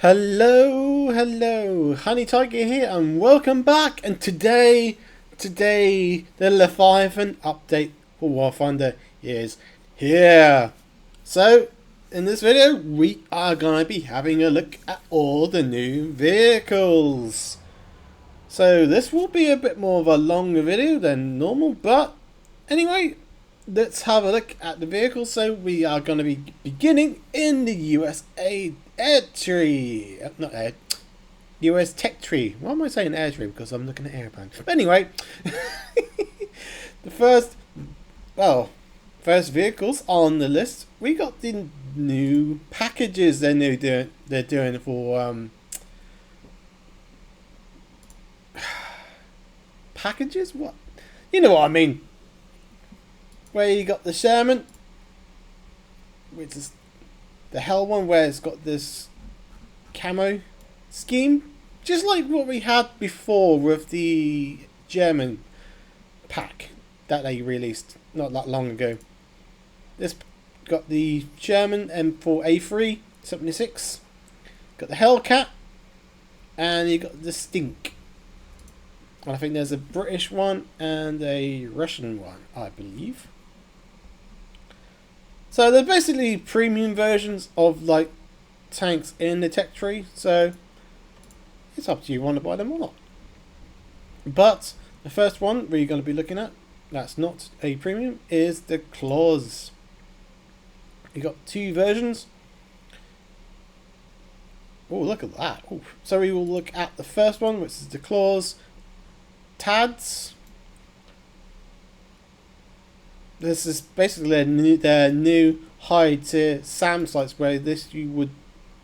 Hello, Honey Tiger here, and welcome back. And today, the Leviathan update for War Thunder is here. So, in this video, we are gonna be having a look at all the new vehicles. So, this will be a bit more of a longer video than normal, but anyway, let's have a look at the vehicles. So, we are gonna be beginning in the USA Air Tree, not Air, US Tech Tree. Why am I saying Air Tree? Because I'm looking at airplanes. But anyway, the first vehicles on the list. We got the new packages they're doing for packages. What? You know what I mean? Where you got the Sherman, which is the Hell one, where it's got this camo scheme, just like what we had before with the German pack that they released not that long ago. This got the Sherman M4A3 76, got the Hellcat, and you got the Stink. And I think there's a British one and a Russian one, I believe. So they're basically premium versions of like tanks in the tech tree. So it's up to you if you want to buy them or not. But the first one we're going to be looking at, that's not a premium, is the Claws. You got two versions. Oh, look at that. Ooh. So we will look at the first one, which is the Claws TADS. This is basically their new high-tier SAM sites, where you would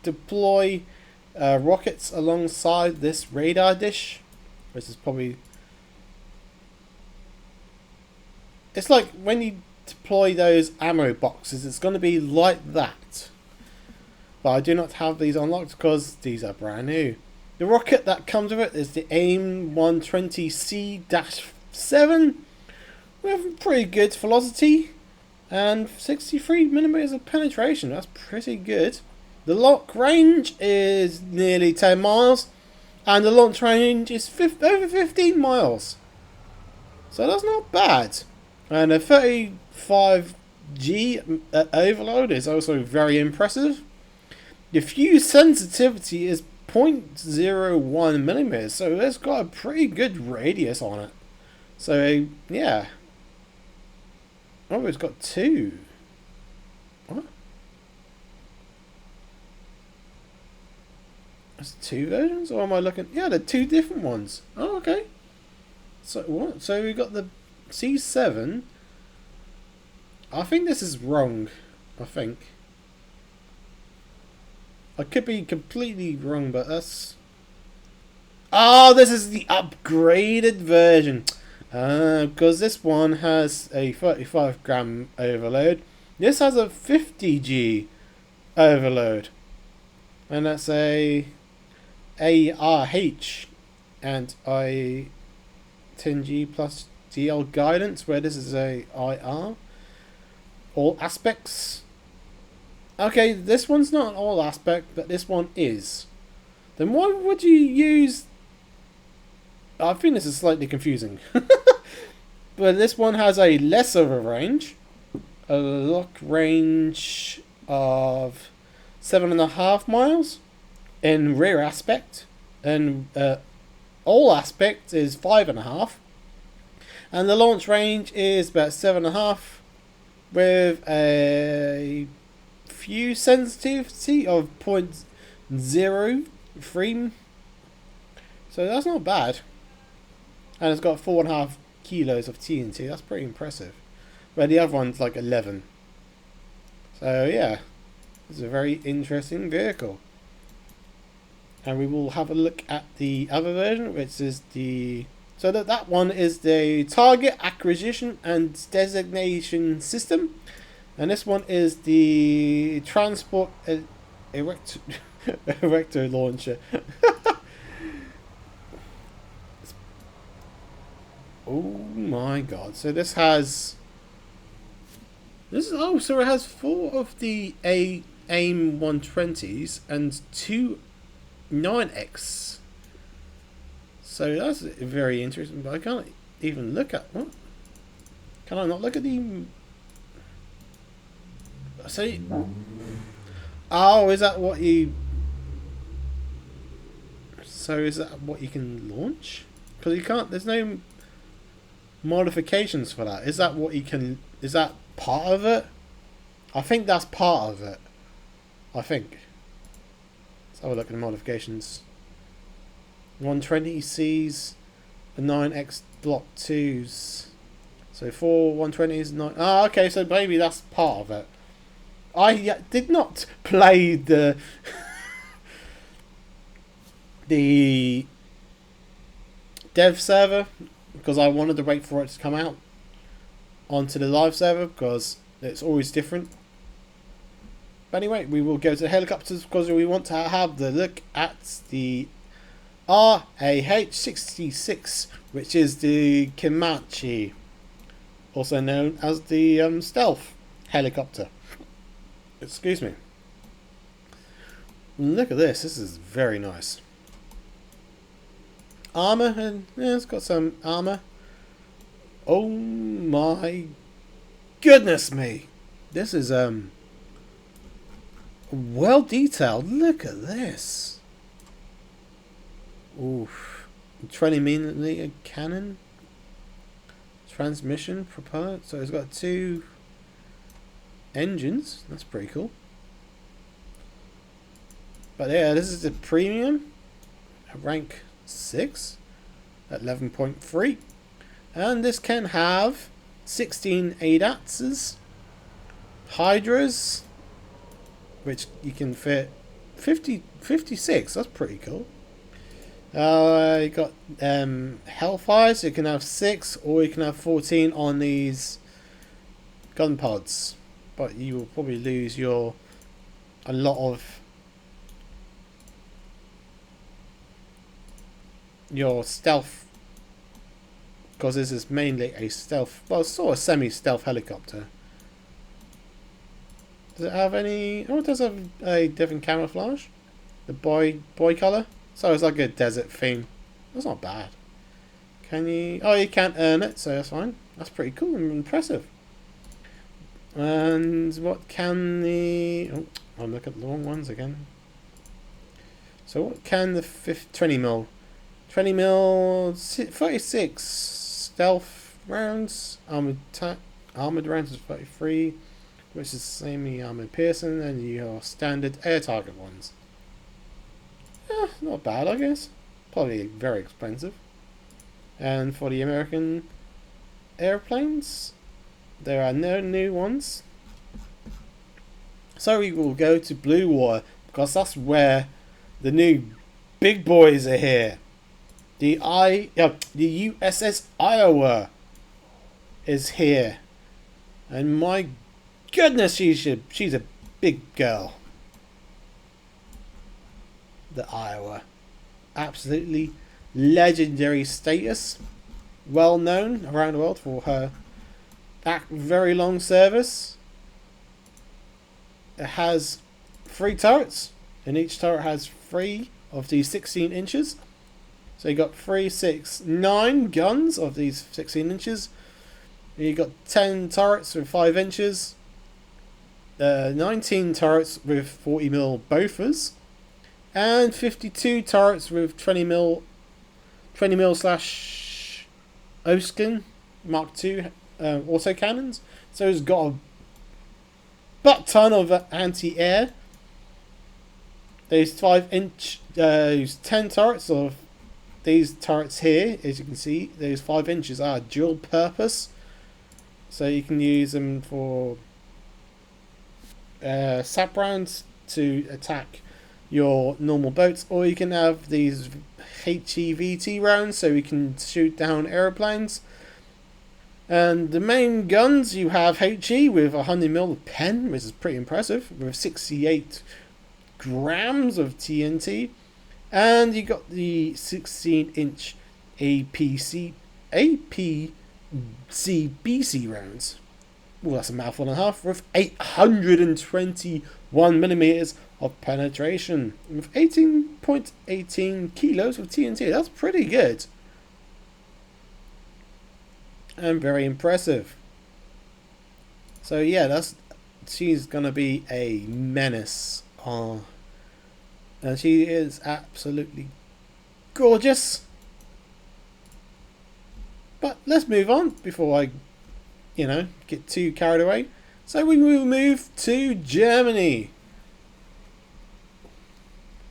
deploy rockets alongside this radar dish, which is probably... It's like when you deploy those ammo boxes, it's going to be like that. But I do not have these unlocked because these are brand new. The rocket that comes with it is the AIM 120C-7. with pretty good velocity and 63mm of penetration. That's pretty good. The lock range is nearly 10 miles and the launch range is over 15 miles. So that's not bad. And a 35G overload is also very impressive. The fuse sensitivity is 0.01mm, so it's got a pretty good radius on it. So yeah. Oh, it's got two. What? There's two versions? Or am I looking? Yeah, they're two different ones. Oh, okay. So what? So we got the C7. I think this is wrong. I think. I could be completely wrong, but that's... Oh, this is the upgraded version. Because this one has a 35g overload. This has a 50G overload. And that's a ARH and I10G plus DL guidance, where this is a IR. All aspects. Okay, this one's not an all aspect, but this one is. Then why would you use... I think this is slightly confusing. But this one has a less of a range. A lock range of 7.5 miles in rear aspect. And all aspect is 5.5. And the launch range is about 7.5 with a fuse sensitivity of 0.03. So that's not bad. And it's got 4.5 kilos of TNT. That's pretty impressive. Where the other one's like 11. So yeah, it's a very interesting vehicle. And we will have a look at the other version, which is the... So that one is the Target Acquisition and Designation System. And this one is the Transport Erector Launcher. Oh my god. So this has... so it has 4 of the AIM 120s and 2 9X. So that's very interesting, but I can't even look at what? Can I not look at the? See? Oh, is that what you? So is that what you can launch? Because you can't. There's no modifications for that. Is that what you can? Is that part of it? I think that's part of it. I think. Let's have a look at the modifications. 120 Cs, the 9X Block 2s. So 4 120s, 9. Oh, okay, so maybe that's part of it. I did not play the the dev server because I wanted to wait for it to come out onto the live server because it's always different. But anyway, we will go to the helicopters because we want to have the look at the RAH-66, which is the Comanche, also known as the stealth helicopter. Excuse me. Look at this. This is very nice. Armor, and yeah, it's got some armor. Oh my goodness me! This is well detailed. Look at this. Oof. 20mm cannon. Transmission propeller. So it's got 2 engines. That's pretty cool. But yeah, this is the premium. Rank 6 at 11.3. And this can have 16 ADATs, Hydras, which you can fit 56. That's pretty cool. You got Hellfire, so you can have 6 or you can have 14 on these gun pods. But you will probably lose a lot of your stealth, because this is mainly a stealth, well, sort of semi-stealth helicopter. Does it have any? Oh, it does have a different camouflage. The boy colour. So it's like a desert theme. That's not bad. Can you? Oh, you can't earn it, so that's fine. That's pretty cool and impressive. And what can the? Oh, I'm looking at the wrong ones again. So what can the 20mm? 20mm 36 stealth rounds. Armored rounds is 33, which is semi-armored piercing, and your standard air target ones. Not bad, I guess. Probably very expensive. And for the American airplanes, there are no new ones. So we will go to Blue Water because that's where the new big boys are here. The USS Iowa is here, and my goodness, she's a big girl. The Iowa, absolutely legendary status, well known around the world for her very long service. It has 3 turrets, and each turret has 3 of these 16 inches. So you got 3, 6, 9 guns of these 16 inches. You got 10 turrets with 5 inches. 19 turrets with 40mm Bofors. And 52 turrets with 20mm slash Oskin Mark II autocannons. So it's got a butt ton of anti-air. There's 10 turrets of these turrets here, as you can see. Those 5 inches are dual purpose, so you can use them for sap rounds to attack your normal boats, or you can have these HEVT rounds so you can shoot down aeroplanes. And the main guns, you have HE with 100mm pen, which is pretty impressive, with 68 grams of TNT. And you got the 16-inch APC-BC rounds. Well, that's a mouthful and a half, with 820 1 millimeters of penetration with 18.18 kilos of TNT. That's pretty good and very impressive. So yeah, she's gonna be a menace. And she is absolutely gorgeous. But let's move on before I, get too carried away. So we will move to Germany.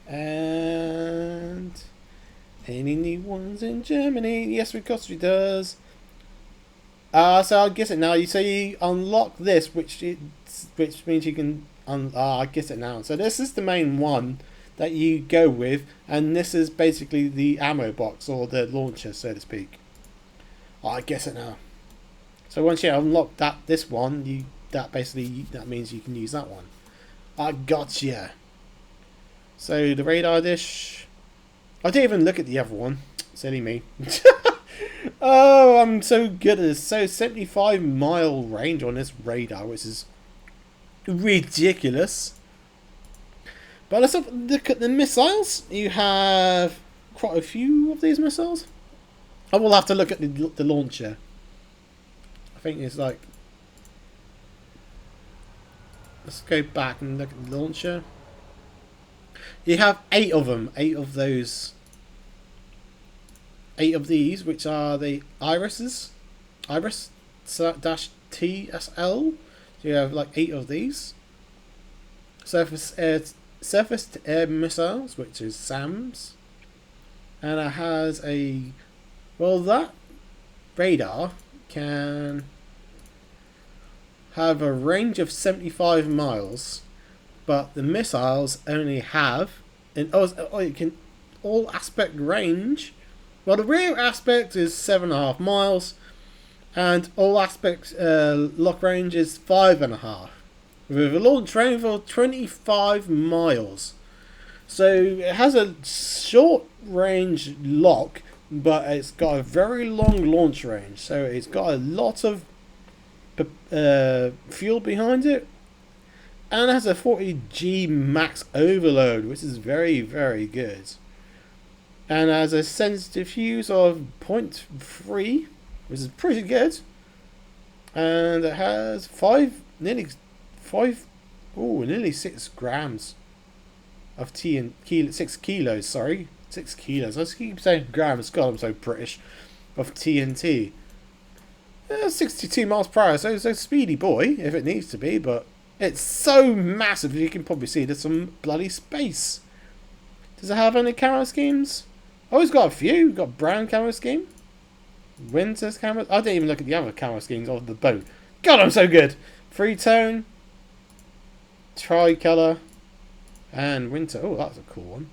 And any new ones in Germany? Yes, of course it does. So I'll guess it now. You unlock this, which means you can. I guess it now. So this is the main one that you go with, and this is basically the ammo box or the launcher, so to speak. I guess it now. So once you unlock this one, that means you can use that one. I gotcha. So the radar dish. I didn't even look at the other one. Silly me. Oh, I'm so good at this. So 75-mile range on this radar, which is ridiculous. But let's look at the missiles. You have quite a few of these missiles. I will have to look at the launcher. I think it's like... Let's go back and look at the launcher. You have 8 of them. 8 of those... 8 of these, which are the Iris -TSL. So you have like 8 of these. Surface to air missiles, which is SAMs. And it has a... Well, that radar can have a range of 75 miles, but the missiles only have... it can all aspect range. Well, the rear aspect is 7.5 miles, and all aspects lock range is 5.5, with a launch range of 25 miles. So it has a short range lock, but it's got a very long launch range. So it's got a lot of fuel behind it, and it has a 40G max overload, which is very, very good. And has a sensitive fuse of 0.3, which is pretty good. And it has nearly 6 grams of 6 kilos, sorry. 6 kilos. I just keep saying grams. God, I'm so British. Of TNT. 62 miles per hour, so it's a speedy boy, if it needs to be, but it's so massive, you can probably see there's some bloody space. Does it have any camera schemes? Oh, it's got a few. Got brown camera scheme. Winter's camera. I didn't even look at the other camera schemes of the boat. God, I'm so good. Free tone. Tricolour. And winter. Oh, that's a cool one.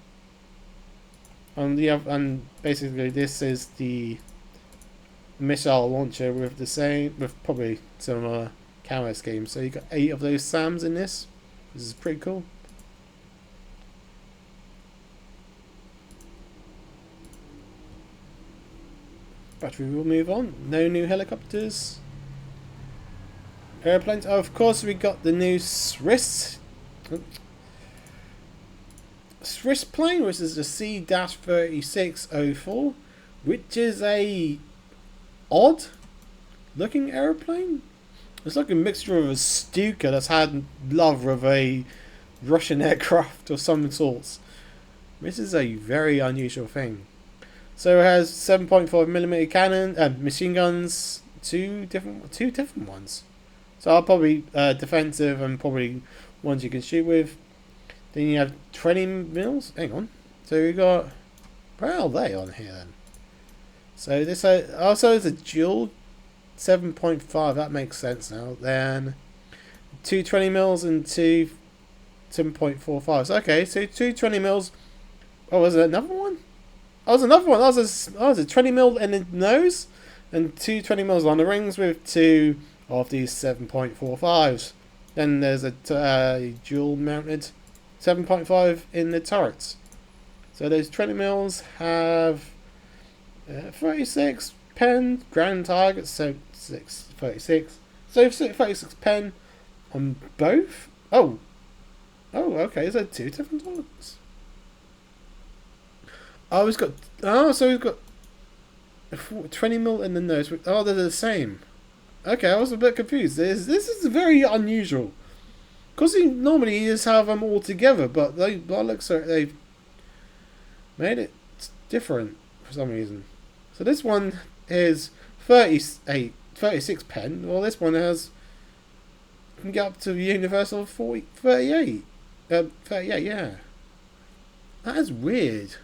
And basically this is the missile launcher with probably similar camera schemes. So you got 8 of those SAMs in this. This is pretty cool. But we will move on. No new helicopters. Airplanes. Oh, of course, we got the new Swiss plane, which is the C-3604, which is a odd looking airplane. It's like a mixture of a Stuka that's had love with a Russian aircraft of some sorts. This is a very unusual thing. So it has 7.5mm cannon and machine guns, two different ones. So I'll probably defensive and probably ones you can shoot with. Then you have 20 mils. Hang on. So we got, where are they on here then? So this also is a dual 7.5. That makes sense now. Then 2 20 mils and 2 7.45. So okay, so 2 20 mils. Oh, was it another one? Oh, was another one. That was a 20 mil in the nose and 2 20 mils on the rings with 2 of these 7.45s. Then there's a dual mounted 7.5 in the turrets. So those 20 mils have 36 pen ground targets, so 36. So 36 pen on both. Oh, Oh, okay. Is there two different ones? Oh, he's got. Oh, so he's got 20 mil in the nose. Oh, they're the same. Okay, I was a bit confused. This is very unusual. Because he normally you just have them all together, but they looks like they've made it different for some reason. So this one is 36 pen. Well, this one has can get up to the universal 38. 38, yeah. That is weird.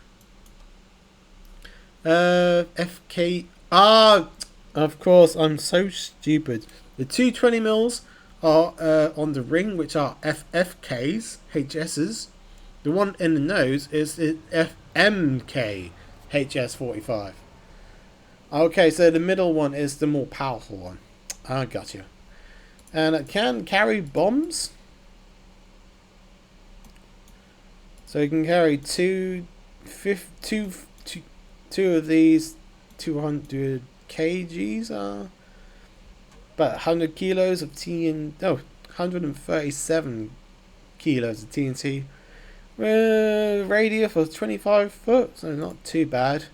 FK. Ah, of course, I'm so stupid. The 220 mils are on the ring, which are FFKs, HSs. The one in the nose is the FMK, HS45. Okay, so the middle one is the more powerful one. I got you. And it can carry bombs. So you can carry two of these 200 kgs are about 100 kilos of TNT. No, 137 kilos of TNT. Radius of 25 foot, so not too bad.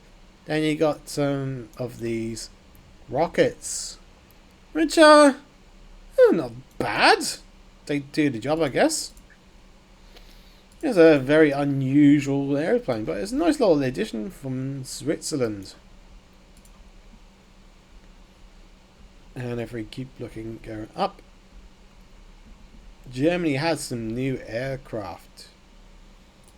Then you got some of these rockets, which are not bad. They do the job, I guess. It's a very unusual airplane, but it's a nice little addition from Switzerland. And if we keep looking, going up, Germany has some new aircraft.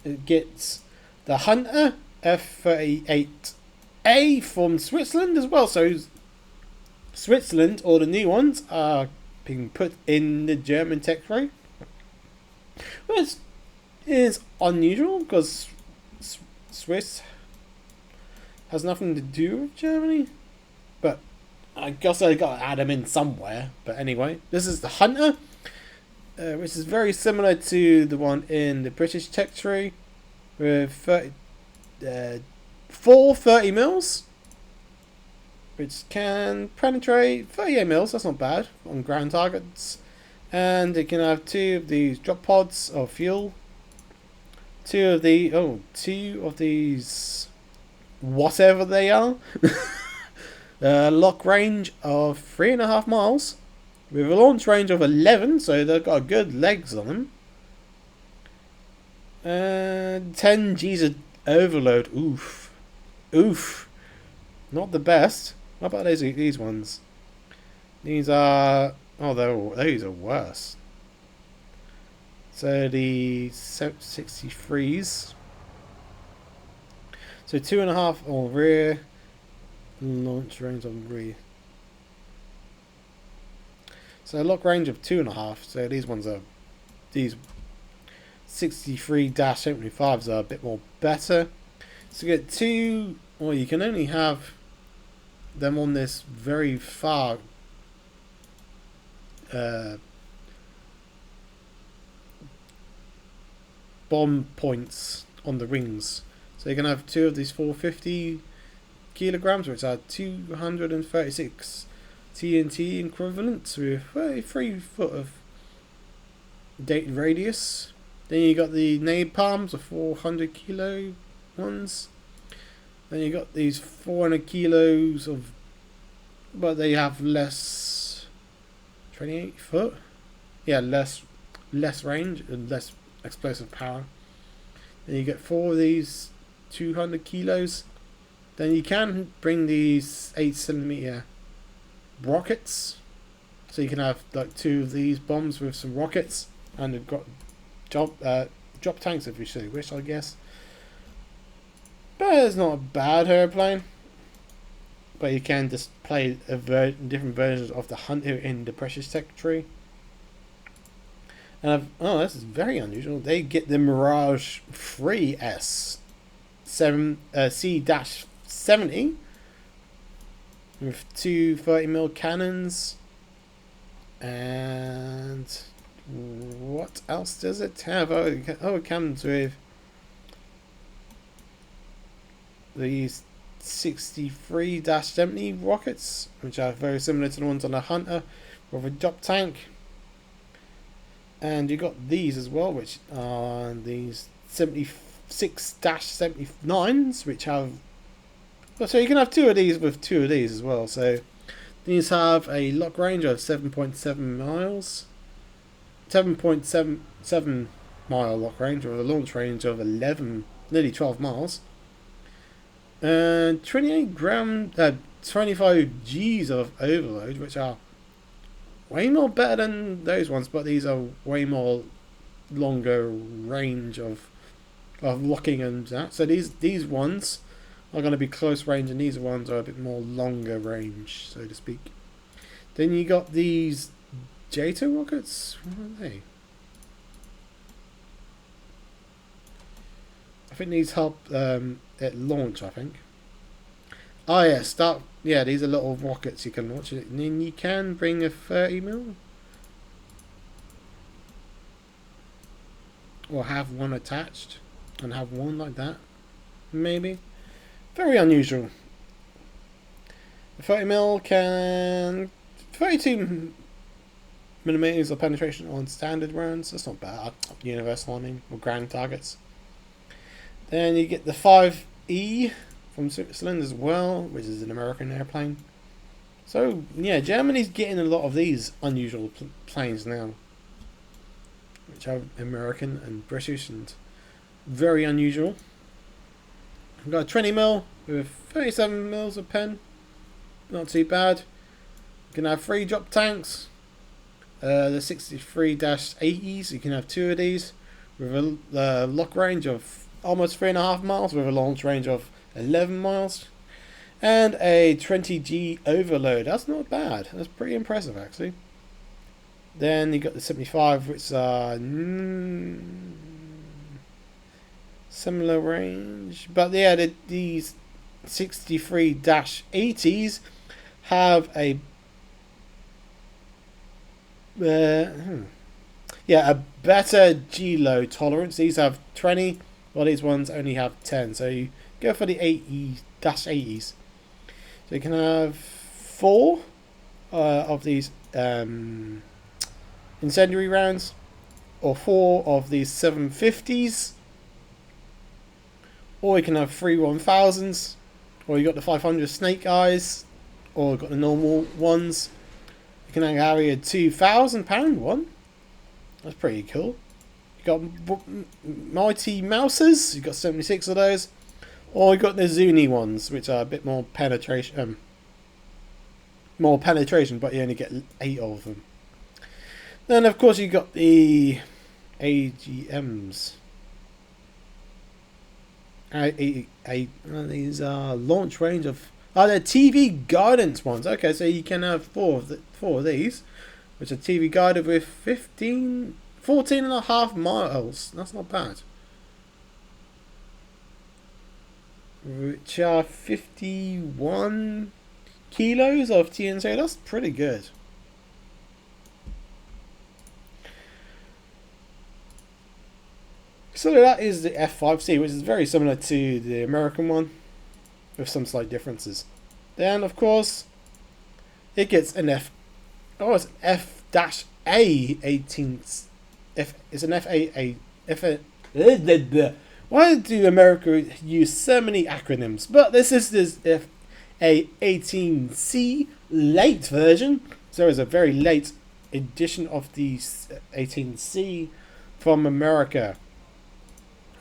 It gets the Hunter F-38A from Switzerland as well. So Switzerland, all the new ones, are being put in the German tech tray. Well, it is unusual because Swiss has nothing to do with Germany. But I guess I got to add them in somewhere. But anyway, this is the Hunter, which is very similar to the one in the British tech tree, with 30 mils, which can penetrate 38 mils. That's not bad on ground targets, and it can have two of these drop pods of fuel. Two of these, whatever they are. Lock range of 3.5 miles with a launch range of 11, so they've got good legs on them. 10 G's of overload. Oof, not the best. How about these ones? These are these are worse. So the 63s. So 2.5 on rear. Launch range on rear. So lock range of 2.5. So these ones are, these 63-75s are a bit more better. So you get two, well, you can only have them on this very far bomb points on the rings. So you can have two of these 450 kilograms, which are 236 TNT equivalents with 33 foot of date radius. Then you got the napalms, the 400 kilo ones. Then you got these 400 kilos of, but they have less, 28 foot. Yeah, less range and less explosive power. Then you get 4 of these 200 kilos. Then you can bring these 8cm rockets, so you can have like 2 of these bombs with some rockets, and they've got drop tanks if you so wish, I guess. But it's not a bad airplane. But you can just play different versions of the Hunter in the Precious Tech tree. And this is very unusual. They get the Mirage 3S C-70 with 2 30mm cannons. And what else does it have? It comes with these 63-70 rockets, which are very similar to the ones on the Hunter, with a drop tank. And you got these as well, which are these 76-79s, which have. So you can have two of these with two of these as well. So these have a lock range of 7.7 miles, 7.77 mile lock range, or a launch range of 11, nearly 12 miles, and 25 G's of overload, which are way more better than those ones, but these are way more longer range of locking and that. So these ones are going to be close range, and these ones are a bit more longer range, so to speak. Then you got these JATO rockets. What are they? I think these help at launch, I think. Oh yeah, yeah, these are little rockets you can launch, and then you can bring a 30mm, or have one attached and have one like that, maybe. Very unusual. The 30mm can 32mm of penetration on standard rounds. That's not bad. Universal, I mean, or ground targets. Then you get the 5E from Switzerland as well, which is an American airplane. So yeah, Germany's getting a lot of these unusual planes now, which are American and British and very unusual. We've got a 20mm with 37mm of pen, not too bad. You can have 3 drop tanks. The 63-80s, you can have 2 of these with a lock range of almost 3.5 miles with a launch range of 11 miles, and a 20G overload. That's not bad. That's pretty impressive, actually. Then you got the 75, which are similar range, but yeah, these 63-80s have a a better G load tolerance. These have 20, while these ones only have 10. So you go for the 80-80s. So you can have 4 of these incendiary rounds, or 4 of these 750s, or you can have 3 1000s, or you got the 500 Snake Eyes, or you got the normal ones. You can carry a £2,000 one. That's pretty cool. You got Mighty Mouses. You got 76 of those, or you got the Zuni ones, which are a bit more penetration. But you only get 8 of them. Then of course you got the AGMs. These are launch range of. They're TV guidance ones. Okay, so you can have 4 of these, which are TV guided with 14.5 miles. That's not bad. Which are 51 kilos of TNT. That's pretty good. So that is the F5C, which is very similar to the American one, with some slight differences. Then, of course, it gets an F. Oh, it's an F-A18. It's an F-A. Why do America use so many acronyms? But this is this F-A18C late version. So it's a very late edition of the 18C from America.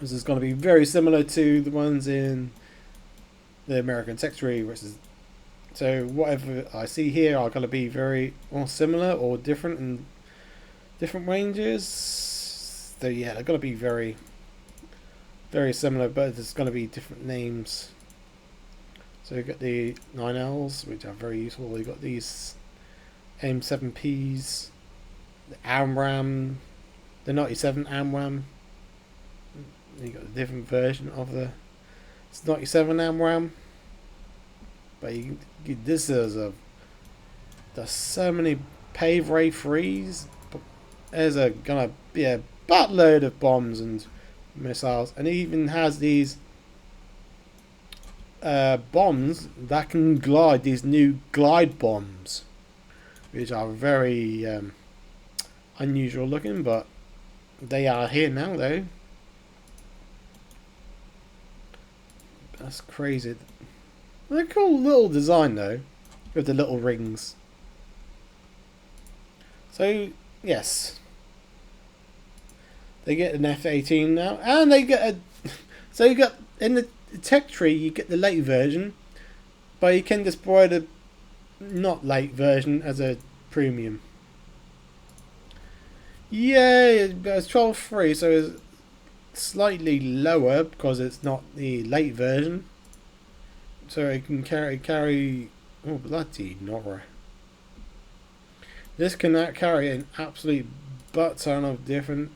This is going to be very similar to the ones in the American secretary, which is, so whatever I see here are going to be very or similar or different in different ranges. So yeah, they're going to be very, very similar, but there's going to be different names. So you've got the 9Ls, which are very useful. You've got these AIM-7Ps, the AMRAAM, the 97 AMRAAM. You got a different version of the 97 AMRAAM, but this is there's so many pave ray frees. There's gonna be a buttload of bombs and missiles, and it even has these bombs that can glide. These new glide bombs, which are very unusual looking, but they are here now though. That's crazy. They're a cool little design though, with the little rings. So yes, they get an F-18 now, and they get a. So you got in the tech tree, you get the late version, but you can just buy the not late version as a premium. Yeah, it's 12.3, so it's slightly lower because it's not the late version. So it can carry. Oh bloody Nora! This can carry an absolute butt ton of different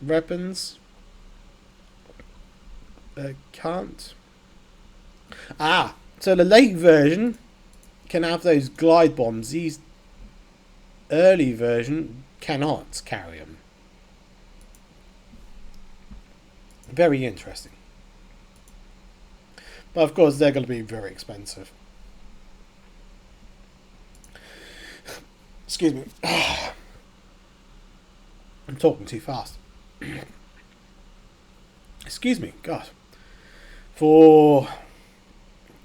weapons. Can't. So the late version can have those glide bombs. These early version cannot carry them. Very interesting. But of course they're going to be very expensive. Excuse me. I'm talking too fast. Excuse me. God. For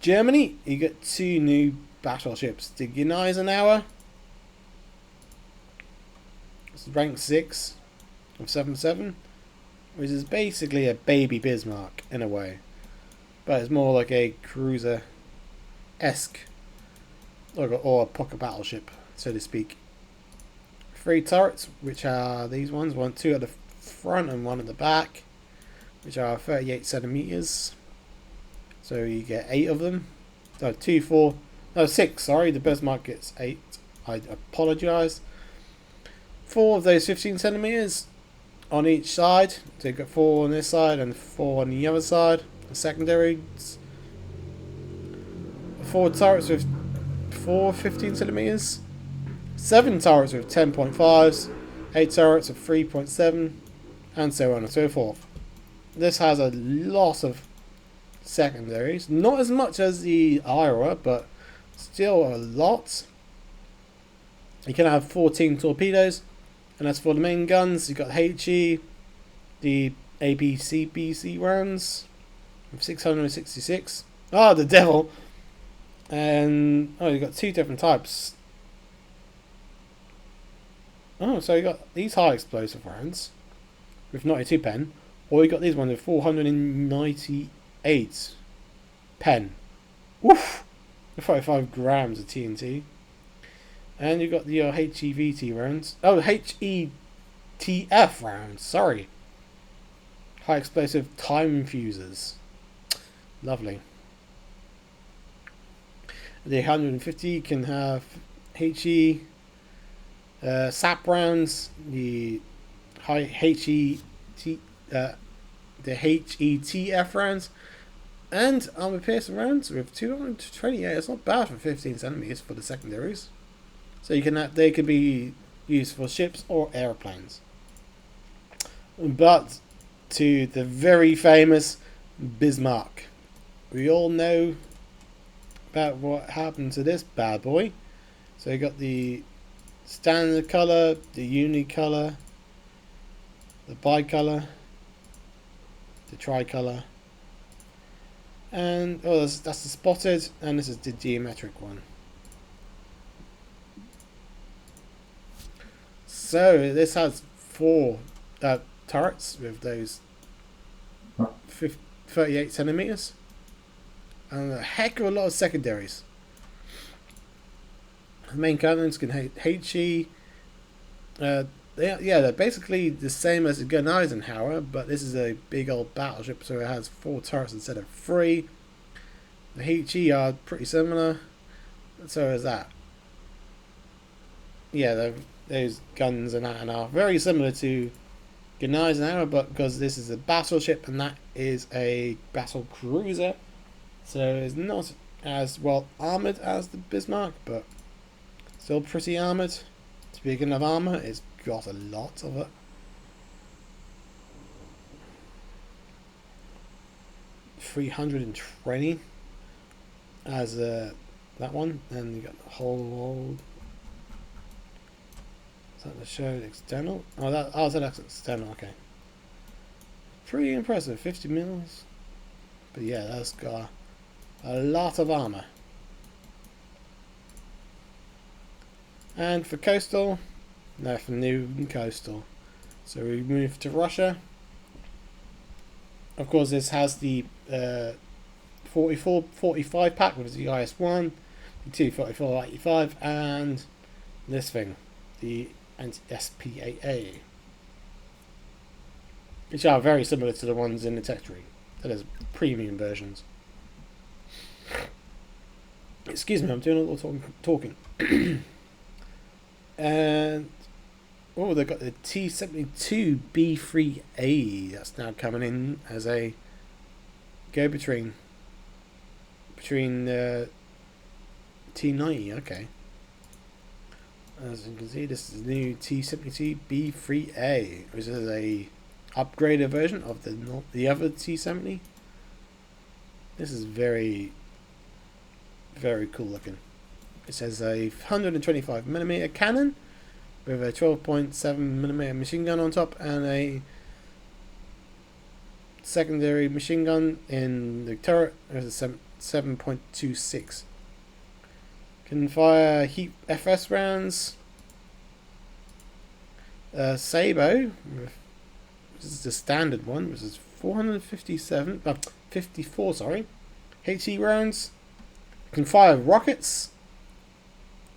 Germany, you get 2 new battleships. The Gneisenauer. It's rank 6 of 7.7, which is basically a baby Bismarck in a way. But it's more like a cruiser-esque, or a pocket battleship, so to speak. 3 turrets, which are these ones. 2 at the front and 1 at the back, which are 38 centimeters. So you get 8 of them. So 2, 4, no 6. Sorry, the Bismarck gets 8. I apologise. 4 of those 15 centimeters on each side. So you've got 4 on this side and 4 on the other side. The secondaries. 4 turrets with 4 15 centimeters. 7 turrets with 10.5s. 8 turrets of 3.7, and so on and so forth. This has a lot of secondaries. Not as much as the Ira, but still a lot. You can have 14 torpedoes, and as for the main guns, you've got HE, the ABCBC rounds, 666. Ah, the devil! And you've got 2 different types. Oh, so you got these high explosive rounds with 92 pen, or you got these ones with 498 pen. Woof! 45 grams of TNT. And you got the HEVT rounds. Oh, HETF rounds. Sorry. High explosive time fusers. Lovely. The 150 can have HE SAP rounds. The high the HETF rounds, and armor piercing rounds with 228. It's not bad for 15 centimeters for the secondaries. So you can they could be used for ships or airplanes. But to the very famous Bismarck, we all know about what happened to this bad boy. So you got the standard color, the unicolor, the bicolor, the tricolor, and that's the spotted, and this is the geometric one. So this has 4 turrets with those 38 centimeters, and a heck of a lot of secondaries. The main cannons can HE. They're basically the same as the Gneisenauer, but this is a big old battleship, so it has 4 turrets instead of 3. The HE are pretty similar, so is that. Yeah, those guns and that are very similar to Gneisenauer, but because this is a battleship and that is a battle cruiser, so it's not as well armoured as the Bismarck, but still pretty armoured. Speaking of armour, it's got a lot of it. $320 as that one, and you got the whole Is that the show external? Oh, that's external. Okay. Pretty impressive. 50 mils. But yeah, that's got a lot of armor. And for coastal, nothing new in coastal. So we move to Russia. Of course, this has the 44-45 pack with the IS-1, the 244-85, and this thing, the SPAA, which are very similar to the ones in the Textury. That is premium versions. Excuse me, I'm doing a little talking. And oh, they've got the T-72 B3A that's now coming in as a go-between the T90. Okay, as you can see, this is the new T-72 B3A, which is a upgraded version of the other T-70. This is very, very cool looking. It says a 125mm cannon with a 12.7mm machine gun on top and a secondary machine gun in the turret. There's a 7.26. Can fire heat FS rounds. Sabo, this is the standard one, which is 54, sorry, HE rounds. Can fire rockets.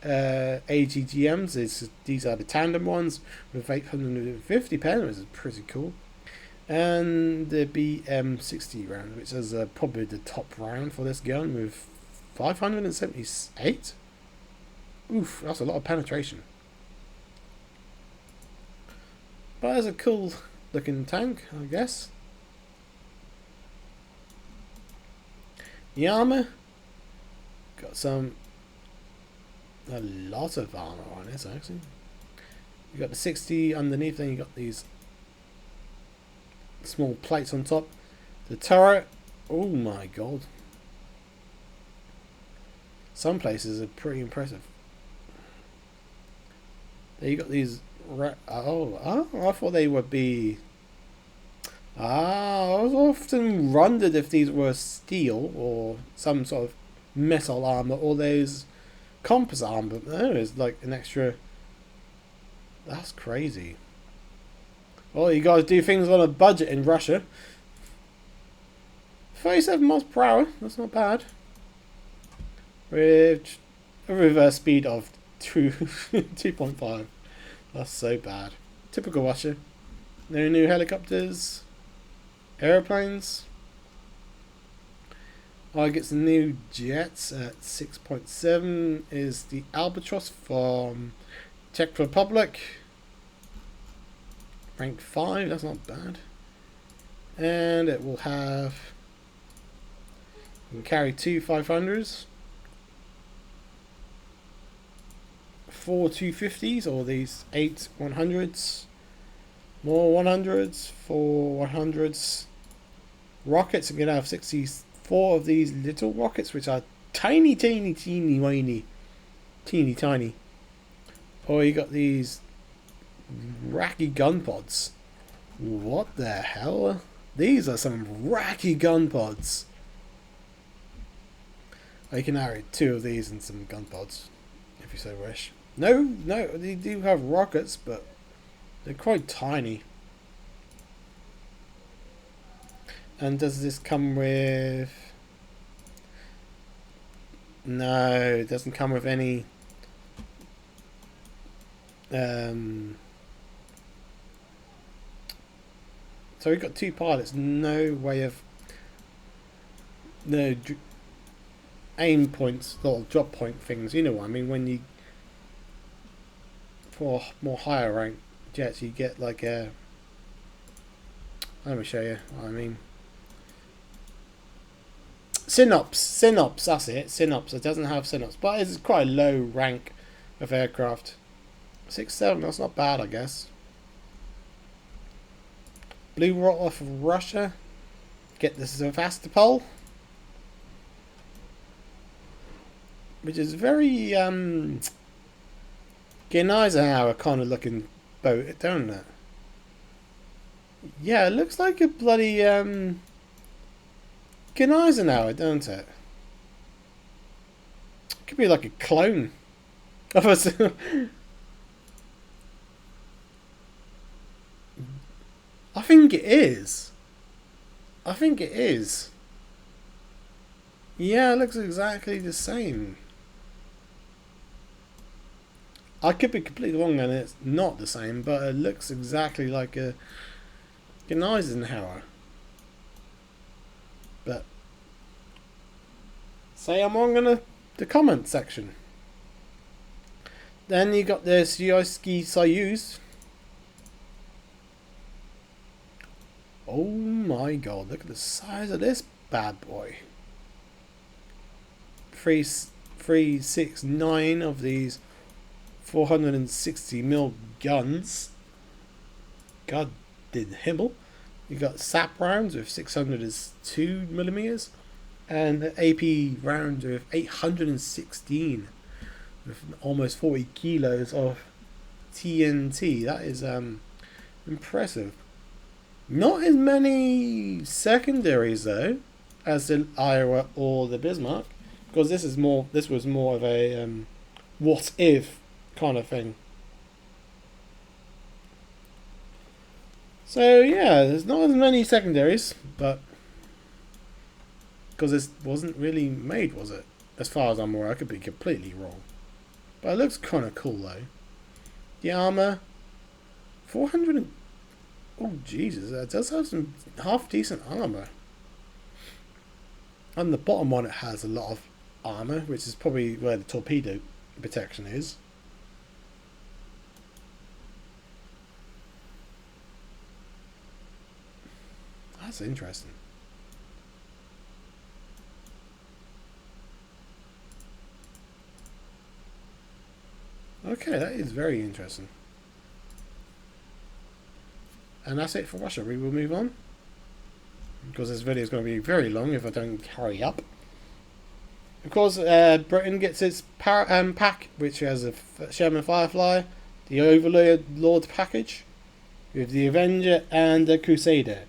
AGGMs, these are the tandem ones with 850 pen, which is pretty cool. And the BM60 round, which is probably the top round for this gun with 578. Oof, that's a lot of penetration. But it's a cool looking tank, I guess. The armor, got a lot of armor on it actually. You got the 60 underneath, then you got these small plates on top. The turret, oh my god, some places are pretty impressive. There you got these. I thought they would be. I was often wondered if these were steel or some sort of metal armor, or those composite armor. But no, it's like an extra. That's crazy. Well, you guys do things on a budget in Russia. 37 miles per hour. That's not bad. With a reverse speed of 2.5. That's so bad. Typical Russia. No new helicopters. Airplanes. I get some new jets at 6.7 is the Albatross from Czech Republic. Rank 5, that's not bad. And it will have, you can carry 2 500s, 4 250s, or these 8 100s, more 100s, 4 100s. Rockets, I'm going to have 64 of these little rockets, which are tiny, tiny, teeny, whiny, teeny, tiny. Or you got these racky gun pods. What the hell? These are some racky gun pods. You can carry 2 of these and some gun pods, if you so wish. No, they do have rockets, but they're quite tiny. And does this come with... No, it doesn't come with any... So we've got 2 pilots, no way of... No aim points, little drop point things, you know what I mean, when you... For more higher rank jets, you get like a... Let me show you what I mean. Synops, that's it, Synops. It doesn't have Synops, but it's quite a low rank of aircraft. 6.7, that's not bad, I guess. Blue roll off of Russia. Get the Sevastopol, which is very Eisenhower kind of looking boat, don't it? Yeah, it looks like a bloody Eisenhower, don't it? Could be like a clone of us. I think it is. I think it is. Yeah, it looks exactly the same. I could be completely wrong and it's not the same, but it looks exactly like a Eisenhower. But say I'm wrong in the comment section. Then you got this Yoski Soyuz. Oh my god, look at the size of this bad boy. 369 of these 460mm guns. God did Himmel. You got SAP rounds with 602mm and AP rounds with 816 with almost 40 kilos of TNT. That is impressive. Not as many secondaries though as the Iowa or the Bismarck, because this was more of a what if kind of thing. So yeah, there's not as many secondaries, but because this wasn't really made, was it? As far as I'm aware, I could be completely wrong. But it looks kind of cool though. The armor, 400. Oh Jesus, that does have some half decent armor. On the bottom one, it has a lot of armor, which is probably where the torpedo protection is. That's interesting. Okay, that is very interesting. And that's it for Russia. We will move on, because this video is going to be very long if I don't hurry up. Of course, Britain gets its pack, which has a Sherman Firefly, the Overlord package, with the Avenger and the Crusader.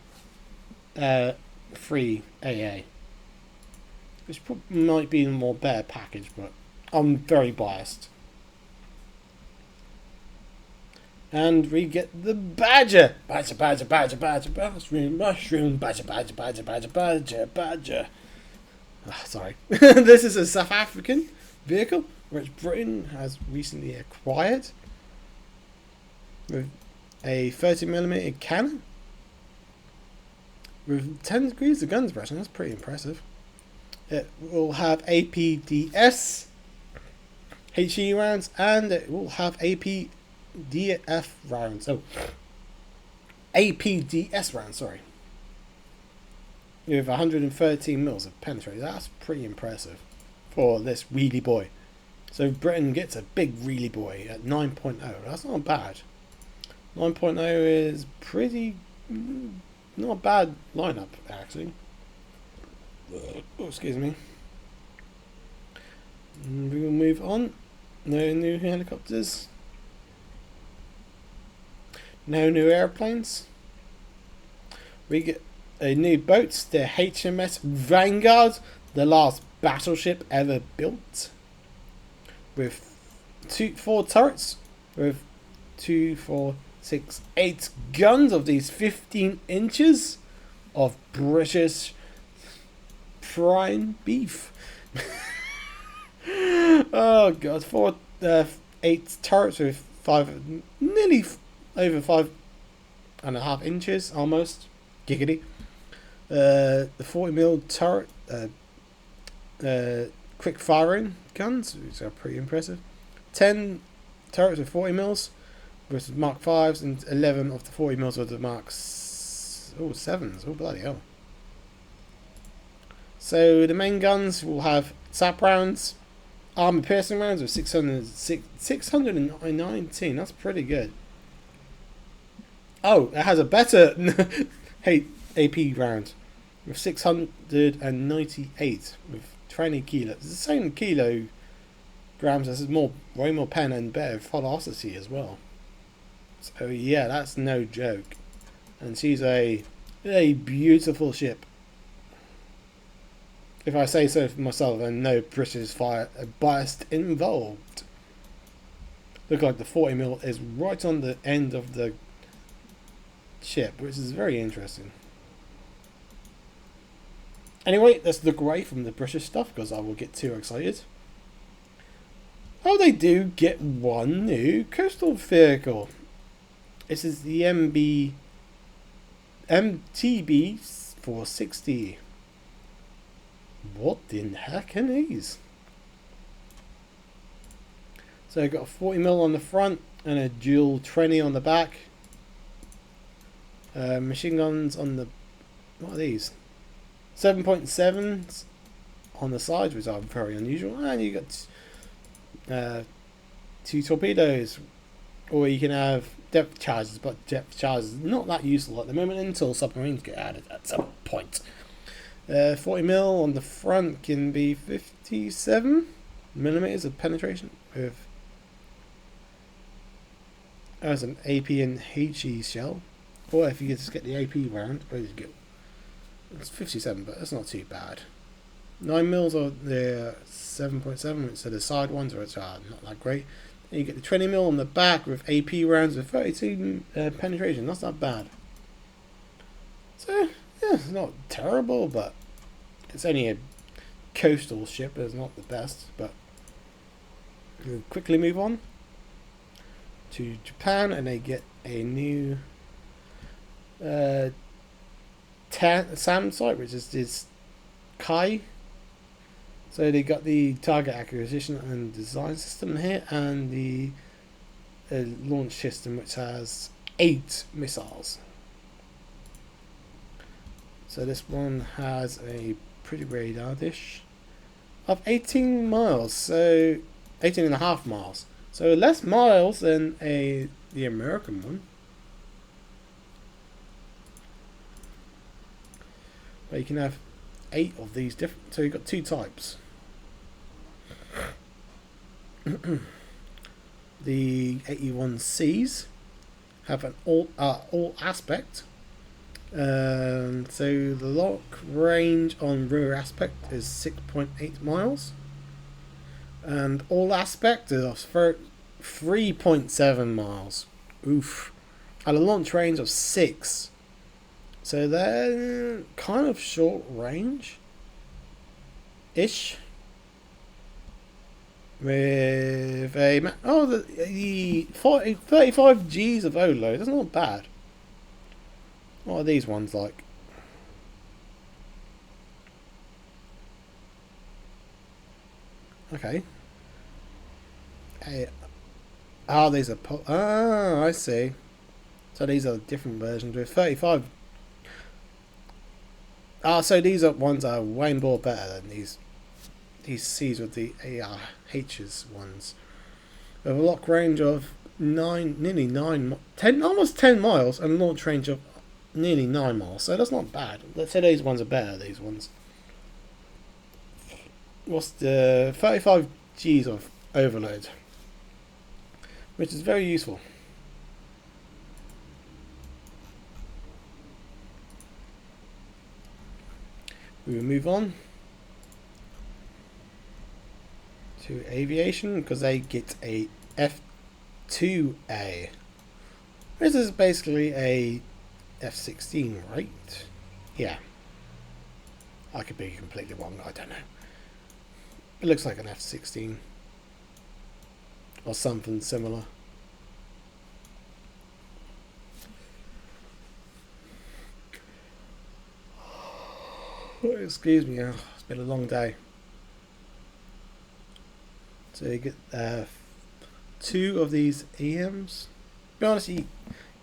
3 AA. Which might be a more better package, but I'm very biased. And we get the Badger. Badger, Badger, Badger, Badger, Mushroom, Mushroom, Badger, Badger, Badger, Badger, Badger, Badger. Sorry. This is a South African vehicle which Britain has recently acquired with a 30mm cannon with 10 degrees of gun suppression. That's pretty impressive. It will have APDS HE rounds, and it will have APDF rounds. Oh, APDS rounds, sorry. With 113 mils of penetrating. That's pretty impressive for this wheelie boy. So Britain gets a big wheelie boy at 9.0. That's not bad. 9.0 is pretty... not a bad lineup, actually. Oh, excuse me. We will move on. No new helicopters. No new airplanes. We get a new boat, the HMS Vanguard, the last battleship ever built, with 4 turrets, with 2, 4, 6, 8 guns of these 15 inches of British prime beef. Oh god, 8 turrets with 5, nearly over 5.5 inches, almost. Giggity. The 40mm turret, quick firing guns, which are pretty impressive. 10 turrets with 40mm with Mark 5s, and 11 of the 40mm with the Mark 7s. Oh bloody hell. So the main guns will have SAP rounds, armor piercing rounds with 619. That's pretty good. Oh, it has a better AP round with 698 with 20 kilos. It's the same kilo grams. This is way more pen and better velocity as well. So yeah, that's no joke. And she's a beautiful ship. If I say so for myself, and no British fire bias involved. Look like the 40mm is right on the end of the ship, which is very interesting. Anyway, let's look away from the British stuff because I will get too excited. Oh, they do get one new coastal vehicle. This is the MTB 460. What in heck are these? So I got a 40mm on the front and a dual 20 on the back. Machine guns on the, what are these? 7.7s on the sides, which are very unusual. And you got 2 torpedoes, or you can have depth charges, but depth charges not that useful at the moment until submarines get added at some point. 40mm on the front can be 57mm of penetration with as an AP and HE shell, or if you just get the AP round, where did you go? It's 57, but that's not too bad. 9mm are the 7.7, which are the side ones, which are not that great. And you get the 20mm on the back with AP rounds with 32 penetration. That's not bad. So yeah, it's not terrible, but it's only a coastal ship. It's not the best, but we'll quickly move on to Japan, and they get a new SAM site, which is this Kai. So they got the target acquisition and design system here, and the launch system, which has 8 missiles. So this one has a pretty radar dish of 18 miles, so 18.5 miles. So less miles than the American one. But you can have 8 of these different. So you've got 2 types. The 81Cs have an all aspect. So the lock range on rear aspect is 6.8 miles. And all aspect is 3.7 miles. Oof. At a launch range of 6. So they're kind of short range ish. With a the 35 Gs of overload. That's not bad. What are these ones like? Okay. Hey, these are I see. So these are different versions with 35. So these are ones that are way more better than these C's with the ARH's ones. With a lock range of nearly 10, almost 10 miles, and a launch range of nearly 9 miles. So that's not bad. Let's say these ones are better. These ones. What's the 35 Gs of overload, which is very useful. We will move on to aviation because they get a F2A. This is basically a F-16, right? Yeah. I could be completely wrong. I don't know. It looks like an F-16 or something similar. Excuse me, it's been a long day. So you get 2 of these EMs. To be honest, yeah,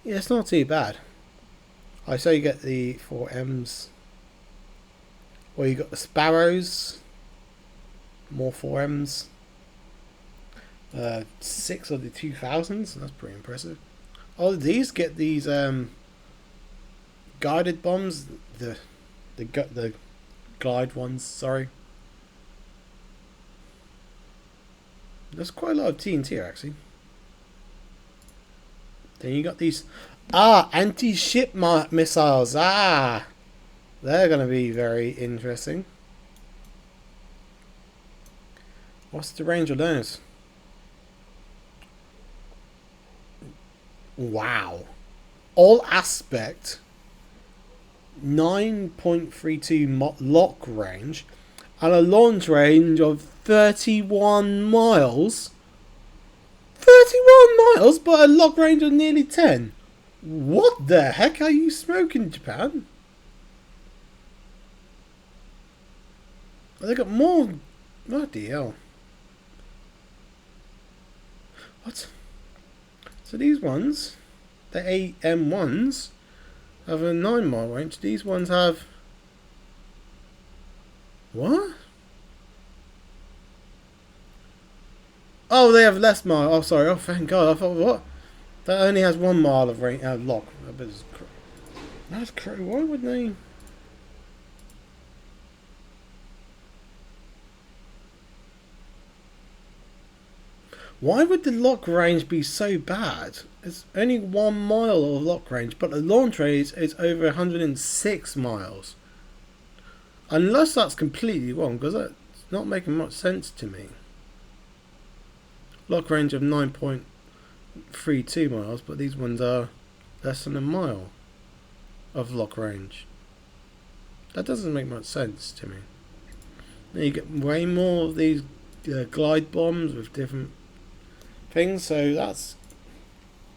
it's not too bad. I say you get the 4Ms, or you got the Sparrows, more 4Ms. 6 of the 2000s. That's pretty impressive. Oh, these get these guided bombs. The glide ones. Sorry. There's quite a lot of TNT here, actually. Then you got these anti-ship missiles. They're going to be very interesting. What's the range of those? Wow. All aspect 9.32 lock range and a launch range of 31 miles. 31 miles, but a lock range of nearly 10. What the heck are you smoking, Japan? They got more. Bloody hell. What? So these ones, the AM1s, have a 9-mile range. These ones have... What? Oh, they have less mile. Oh, sorry. Oh, thank God. I thought, what? That only has 1 mile of range, lock. That's crazy. Why would they... Why would the lock range be so bad? It's only 1 mile of lock range, but the launch range is over 106 miles. Unless that's completely wrong, because that's not making much sense to me. Lock range of 9.32 miles, but these ones are less than a mile of lock range. That doesn't make much sense to me. Then you get way more of these glide bombs with different things, so that's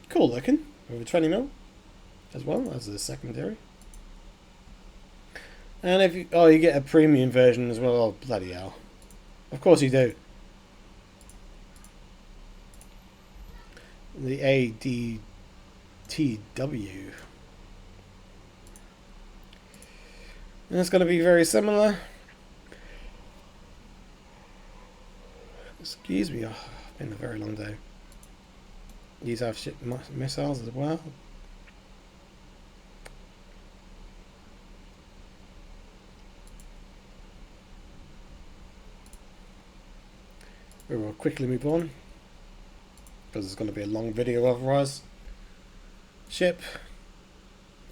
cool looking. With a 20 mil as well as a secondary. And if you get a premium version as well. Oh, bloody hell. Of course you do. The ADTW. And it's going to be very similar. Excuse me, it's been a very long day. These have ship missiles as well. We will quickly move on, because it's going to be a long video otherwise. Ship.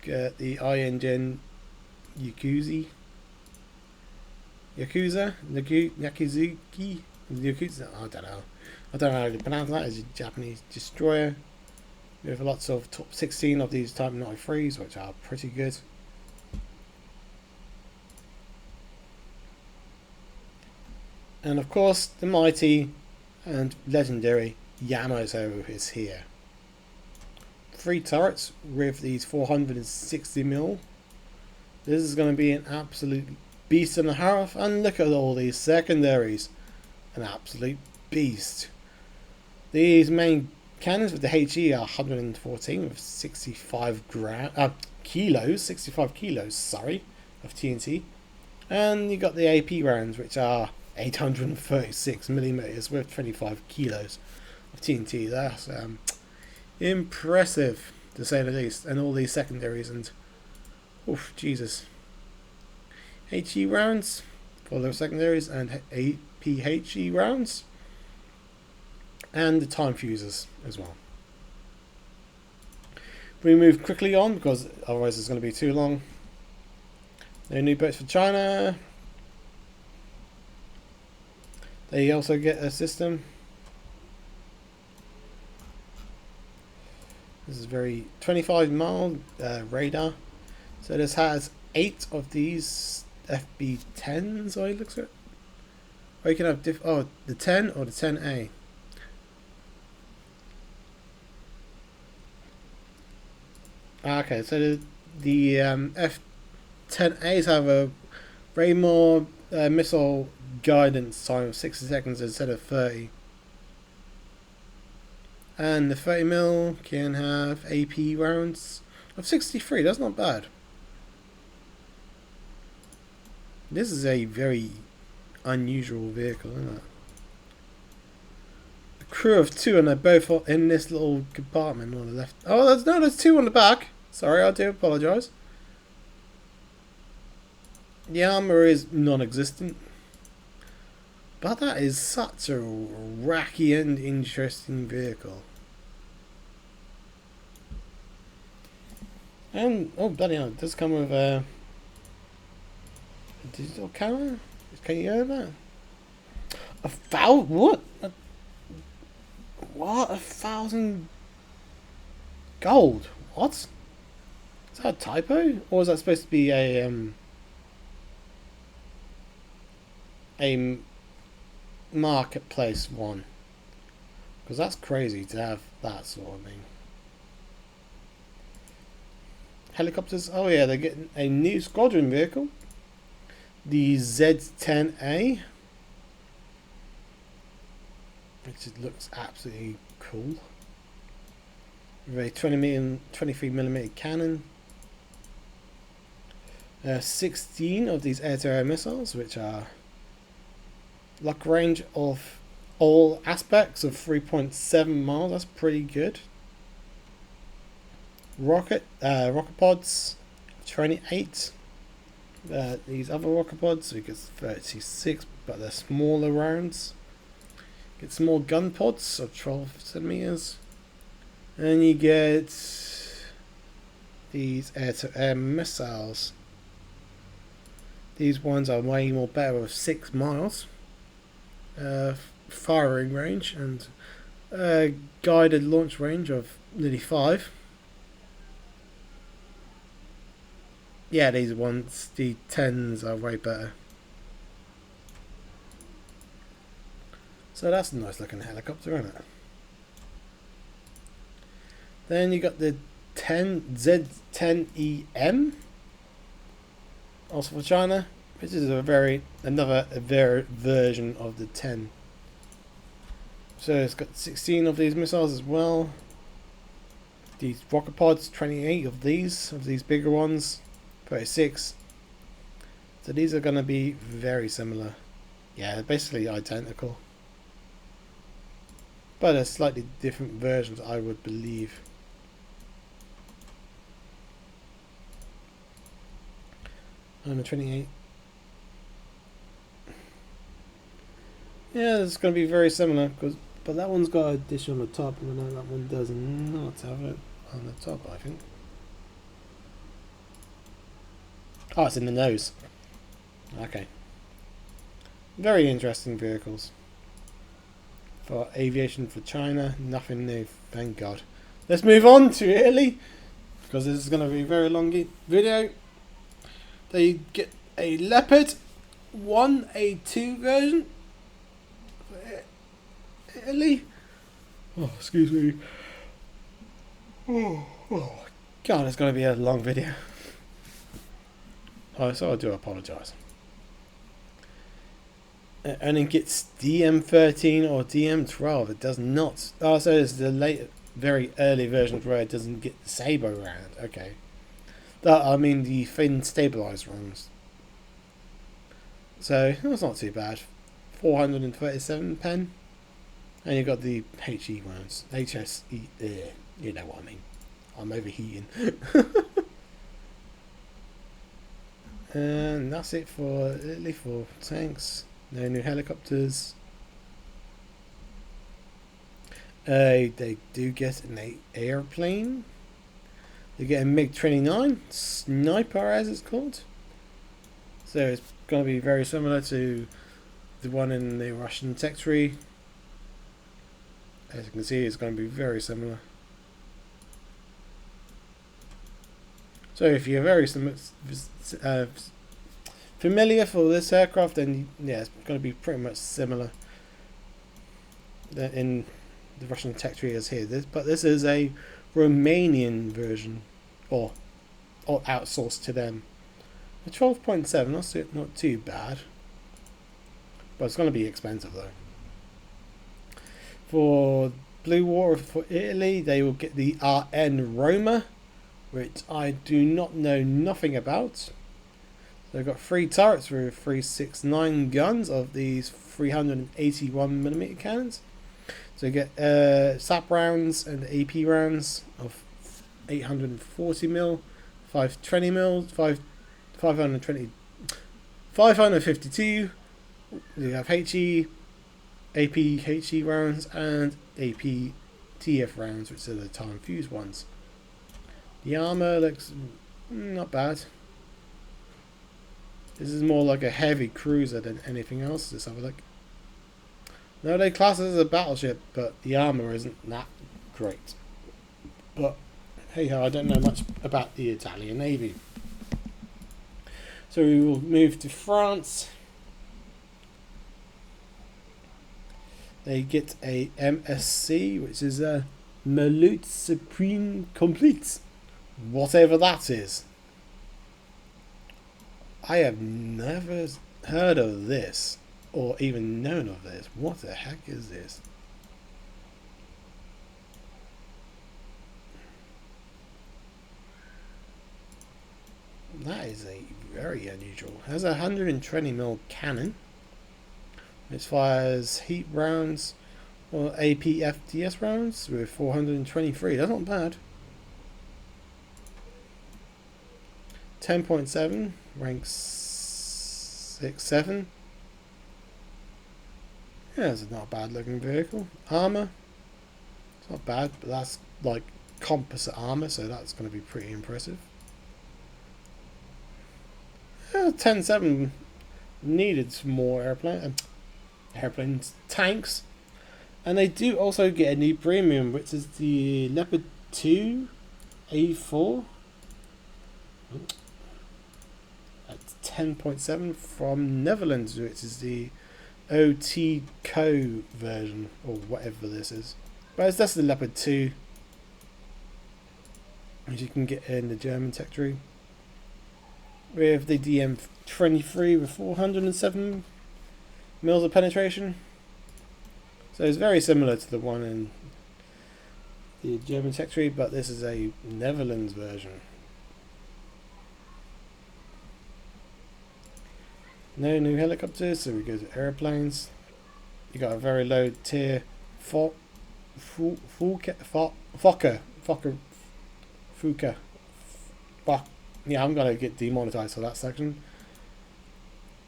Get the I-Engine Yakuza. Yakuza? Yakuzuki? Yakuza? I don't know. I don't know how to pronounce that. It's a Japanese destroyer with lots of top 16 of these Type 93s, which are pretty good. And of course, the mighty and legendary Yamato is here. 3 turrets with these 460mm. This is going to be an absolute beast and a half. And look at all these secondaries. An absolute beast. These main cannons with the HE are 114 with 65 kilos, 65 kilos, sorry, of TNT. And you got the AP rounds, which are 836mm with 25 kilos of TNT. That's impressive, to say the least. And all these secondaries and... oof, Jesus. HE rounds for those secondaries and APHE rounds. And the time fuses as well. We move quickly on because otherwise it's going to be too long. No new boats for China. They also get a system. This is very 25-mile radar. So this has 8 of these FB10s. I looks at. Or you can have the 10 or the 10A. Okay, so the F10As have a way more missile guidance time of 60 seconds instead of 30. And the 30mm can have AP rounds of 63. That's not bad. This is a very unusual vehicle, isn't it? A crew of 2 and they're both in this little compartment on the left. Oh, there's 2 on the back. Sorry, I do apologise. The armour is non-existent. But that is such a wacky and interesting vehicle. And, oh bloody hell, it does come with a digital camera? Can you hear that? What? What? 1,000 gold? What? Is that a typo? Or is that supposed to be a marketplace one? Because that's crazy to have that sort of thing. Helicopters. Oh yeah, they're getting a new squadron vehicle. The Z-10A. Which looks absolutely cool. With a 23mm cannon. 16 of these air-to-air missiles, which are lock range of all aspects of 3.7 miles. That's pretty good. Rocket pods, 28. These other rocket pods, we get 36, but they're smaller rounds. Get small gun pods of 12 centimeters, and you get these air-to-air missiles. These ones are way more better with 6 miles firing range and guided launch range of nearly 5. Yeah, these ones, the 10s are way better. So that's a nice looking helicopter, isn't it? Then you got the Z-10EM, also for China, which is another version of the 10. So it's got 16 of these missiles as well. These rocket pods, 28 of these bigger ones, 36. So these are going to be very similar. Yeah, they're basically identical. But they're slightly different versions, I would believe. Number 28. Yeah, it's going to be very similar, but that one's got a dish on the top, and that one does not have it on the top, I think. Oh, it's in the nose. Okay. Very interesting vehicles. For aviation for China, nothing new, thank God. Let's move on to Italy, because this is going to be a very long video. They get a Leopard 1A2 version for Italy. Oh, excuse me. Oh God, it's going to be a long video. Oh, so I do apologise. And it gets DM13 or DM12. It does not. Oh, so it's the late, very early version where it doesn't get the Sabre round. Okay. I mean the fin stabilised rounds. So that's not too bad. 437 pen. And you've got the HE rounds. HSE. You know what I mean. I'm overheating. And that's it for Italy for tanks. No new helicopters. They do get an airplane. They get a MiG-29 Sniper, as it's called. So it's going to be very similar to the one in the Russian territory. As you can see, it's going to be very similar. So if you're very familiar for this aircraft, then yeah, it's going to be pretty much similar in the Russian territory as here. But this is a Romanian version, or outsourced to them. The 12.7, that's not too bad, but it's going to be expensive though. For Blue Water for Italy, they will get the RN Roma, which I do not know nothing about. They've got 3 turrets with 369 guns of these 381mm cannons. So you get SAP rounds and AP rounds of 840mm, 520mm, 552, You have HE, AP HE rounds, and AP TF rounds, which are the time fuse ones. The armor looks not bad. This is more like a heavy cruiser than anything else. Let's have a look. No, they class it as a battleship, but the armor isn't that great. But hey ho, I don't know much about the Italian Navy. So we will move to France. They get a MSC, which is a Malute Supreme Complete. Whatever that is. I have never heard of this, or even known of this. What the heck is this? That is a very unusual. It has a 120mm cannon. It fires heat rounds or APFTS rounds with 423. That's not bad. 10.7, rank 6-7. Yeah, it's not a bad looking vehicle. Armor, it's not bad, but that's like composite armor, so that's going to be pretty impressive. 10.7 needed some more airplanes, tanks, and they do also get a new premium, which is the Leopard 2 A4. That's 10.7 from Netherlands, which is the OT Co version, or whatever this is. But that's the Leopard 2, which you can get in the German tech tree. With the DM23 with 407 mils of penetration. So it's very similar to the one in the German tech tree, but this is a Netherlands version. No new helicopters, so we go to airplanes. You got a very low tier Fokker. Yeah, I'm gonna get demonetized for that section.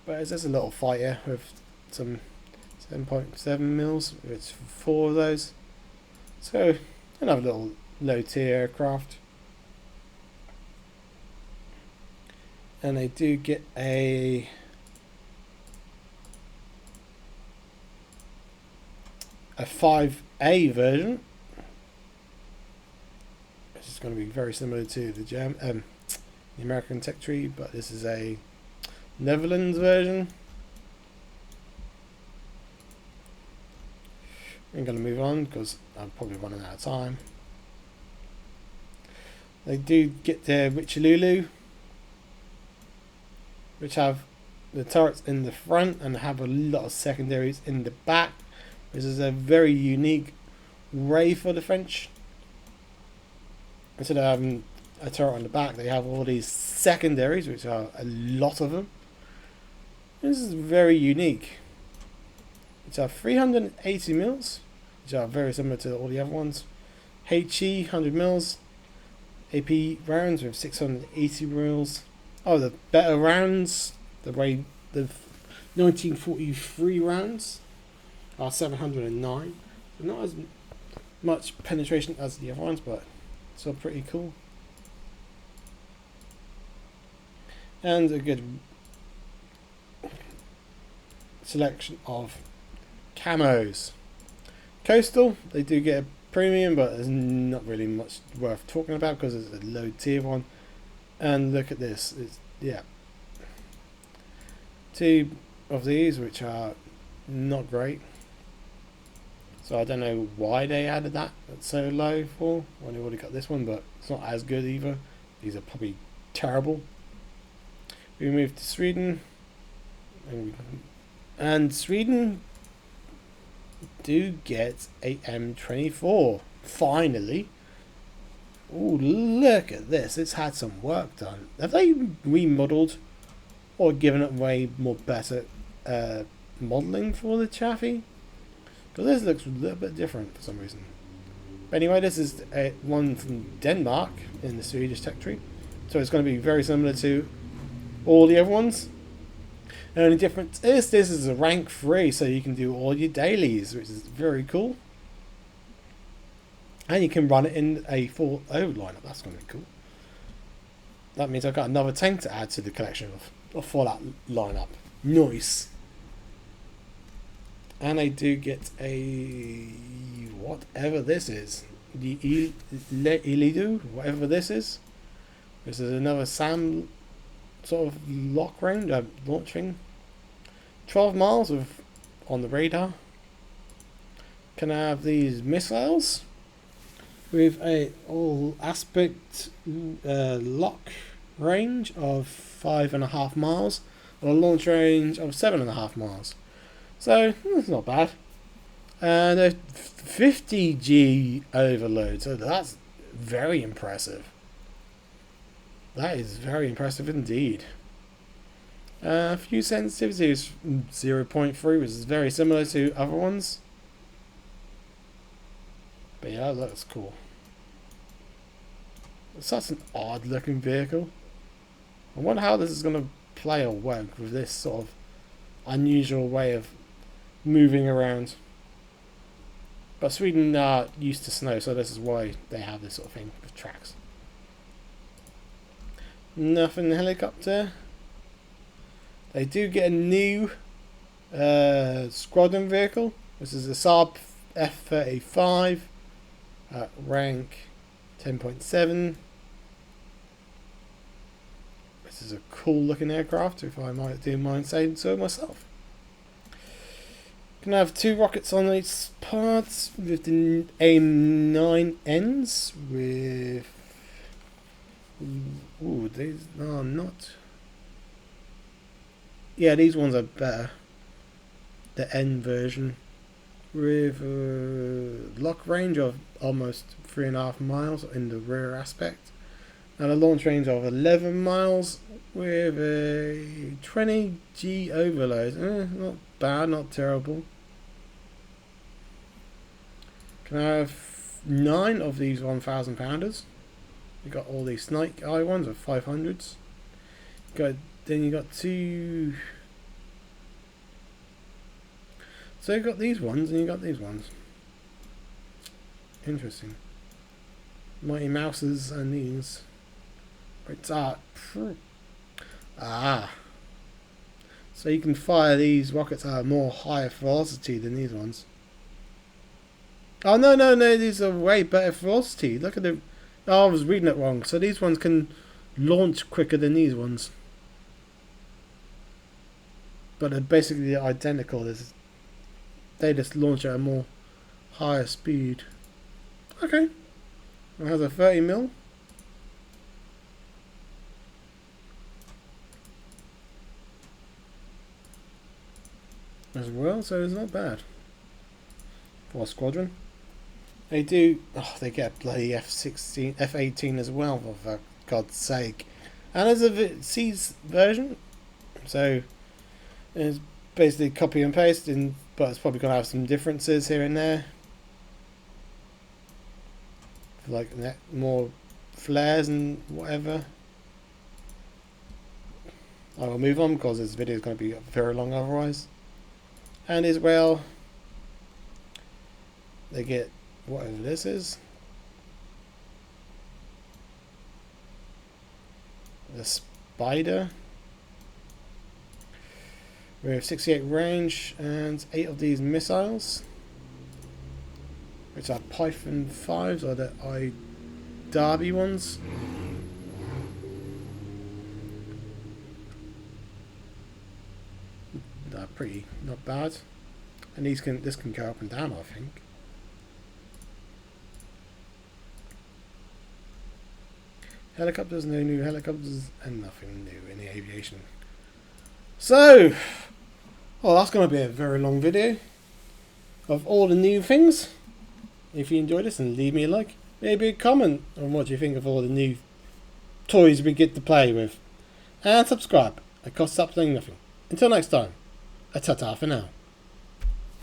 But it's just a little fighter with some 7.7 mils. It's 4 of those. So another little low tier aircraft. And they do get a a 5A version, which is going to be very similar to the American tech tree, but this is a Netherlands version. I'm going to move on because I'm probably running out of time. They do get their Richelieu, which have the turrets in the front and have a lot of secondaries in the back. This is a very unique way for the French. Instead of having a turret on the back, they have all these secondaries, which are a lot of them. This is very unique. It's 380 mils, which are very similar to all the other ones. HE 100 mils, AP rounds with 680 mils. Oh, the better rounds, the 1943 rounds are 709. So not as much penetration as the other ones, but still pretty cool. And a good selection of camos. Coastal, they do get a premium, but there's not really much worth talking about because it's a low tier one. And look at this, it's, yeah, 2 of these which are not great. So I don't know why they added that at so low for when they already got this one, but it's not as good either. These are probably terrible. We move to Sweden, and Sweden do get a M24 finally. Oh, look at this! It's had some work done. Have they remodeled or given it way more better modeling for the Chaffee? Because this looks a little bit different for some reason. But anyway, this is one from Denmark in the Swedish tech tree, so it's going to be very similar to all the other ones. The only difference is this is a rank 3, so you can do all your dailies, which is very cool. And you can run it in a 4-0 lineup. That's going to be cool. That means I've got another tank to add to the collection for that lineup. Nice. And I do get a whatever this is, the Ilidu, whatever this is. This is another SAM sort of lock range, launching 12 miles on the radar. Can I have these missiles with a all aspect lock range of 5.5 miles and a launch range of 7.5 miles. So it's not bad. And a 50G overload, so that's very impressive. That is very impressive indeed. A few sensitivities, 0.3, which is very similar to other ones. But yeah, that looks cool. It's such an odd looking vehicle. I wonder how this is going to play or work with this sort of unusual way of moving around. But Sweden are used to snow, so this is why they have this sort of thing with tracks. Nothing helicopter. They do get a new squadron vehicle. This is a Saab F-35 at rank 10.7. This is a cool looking aircraft, if I might do mind saying so myself. Can have 2 rockets on each parts with the AIM-9Ns with... Ooh, these are not... Yeah, these ones are better. The N version. With a lock range of almost 3.5 miles in the rear aspect. And a launch range of 11 miles with a 20G overload. Not bad, not terrible. Can I have 9 of these 1,000 pounders? You got all these snake eye ones of 500s. Then you got 2. So you got these ones and you got these ones. Interesting. Mighty Mouses and these. But so you can fire these rockets at a more higher velocity than these ones. Oh no, these are way better velocity. Look at the... Oh, I was reading it wrong. So these ones can launch quicker than these ones. But they're basically identical. They just launch at a more higher speed. Okay. It has a 30mm. As well, so it's not bad. For a squadron. They do... Oh, they get bloody F-16, F-18 as well, for God's sake. And there's a C's version. So, it's basically copy and paste, but it's probably going to have some differences here and there. Like more flares and whatever. I will move on because this video is going to be very long otherwise. And as well, they get whatever this is. The Spider. We have 68 range and 8 of these missiles, which are Python 5s or the Derby ones. They're pretty not bad, and this can go up and down, I think. Helicopters, no new helicopters, and nothing new in the aviation. So, well, that's going to be a very long video of all the new things. If you enjoyed this, then leave me a like, maybe a comment on what you think of all the new toys we get to play with, and subscribe. It costs absolutely nothing. Until next time, a ta-ta for now.